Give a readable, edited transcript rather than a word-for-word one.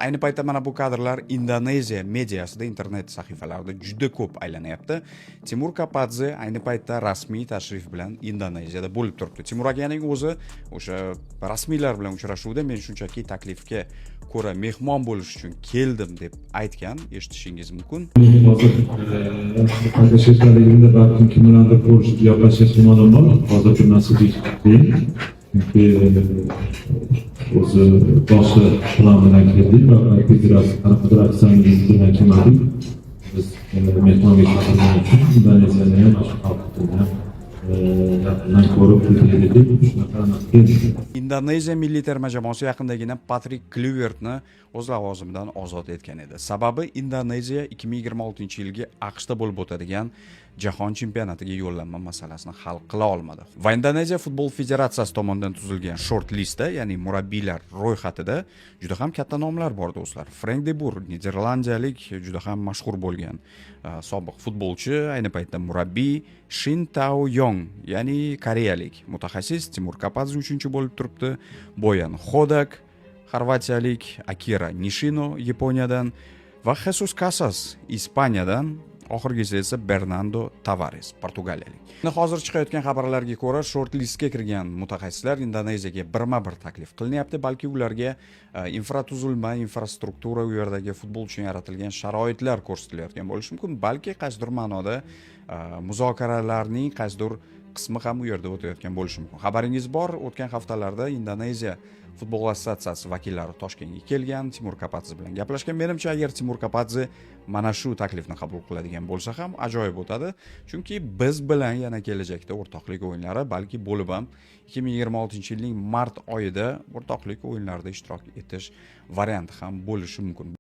Ayni paytda mana bu kadrlar Indoneziya mediasida, internet sahifalarida juda ko'p aylanyapti. Timur Kapadze ayni paytda rasmiy tashrif bilan Indoneziyada bo'lib turibdi. Timur akaning o'zi o'sha rasmiylar bilan uchrashuvda men shunchaki taklifga ko'ra mehmon bo'lish uchun keldim deb aytgan, eshitishingiz mumkin. Hozir qatnashayotganligimda balkim kimlardir ko'rishib gaplashishga imanim bor. Hozir bir narsa qiyin. Chunki o'zi boshqa plan bilan keldik va federatsiya bilan kelmadik. Biz mehmonga chiqishimiz uchun Indoneziyani ham boshqa xalqni ham yaqindan ko'rib keldik. Shunaqa keldik. Indoneziya milliy terma jamoasi yaqindagina Patrik Kluivertni o'z lavozimidan ozod etgan edi. Sababi Indoneziya 2026-yilgi AQShda bo'lib o'tadigan Jahon chempionatiga yo'llanma masalasini hal qila olmadi. Va Indoneziya futbol federatsiyasi tomonidan tuzilgan short listda, ya'ni murabbiylar ro'yxatida juda ham katta nomlar bor do'stlar. Frank de Boer, niderlandiyalik juda ham mashhur bo'lgan sobiq futbolchi, ayni paytda murabbiy Shin Tae-yong, ya'ni koreyalik mutaxassis Timur Kapadze 3-chi bo'lib turibdi. Boyan Hodak, xorvatiyalik, Akira Nishino Yaponiyadan va Jesus Casas Ispaniyadan, oxirgisi esa Bernardo Tavares Portugaliyalik. Hozir chiqayotgan xabarlarga ko'ra, short listga kirgan mutaxassislar Indoneziyaga birma-bir taklif qilinyapti, balki ularga infratuzilma, infrastruktura, u yerdagi futbol uchun yaratilgan sharoitlar ko'rsatilayotgan bo'lishi mumkin, balki qaysidir ma'noda muzokaralarning qaysidir qismi ham u yerda o'tayotgan bo'lishi mumkin. Xabaringiz bor, o'tgan haftalarda Indoneziya futbol assotsiatsiyasi vakillari Toshkentga kelgan, Timur Kapadze bilan gaplashgan. Menimcha, agar Timur Kapadze mana shu taklifni qabul qiladigan bo'lsa ham ajoyib o'tadi. Chunki biz bilan yana kelajakda o'rtoqlik o'yinlari, balki bo'lib ham 2026-yilning mart oyida o'rtoqlik o'yinlarida ishtirok etish varianti ham bo'lishi mumkin.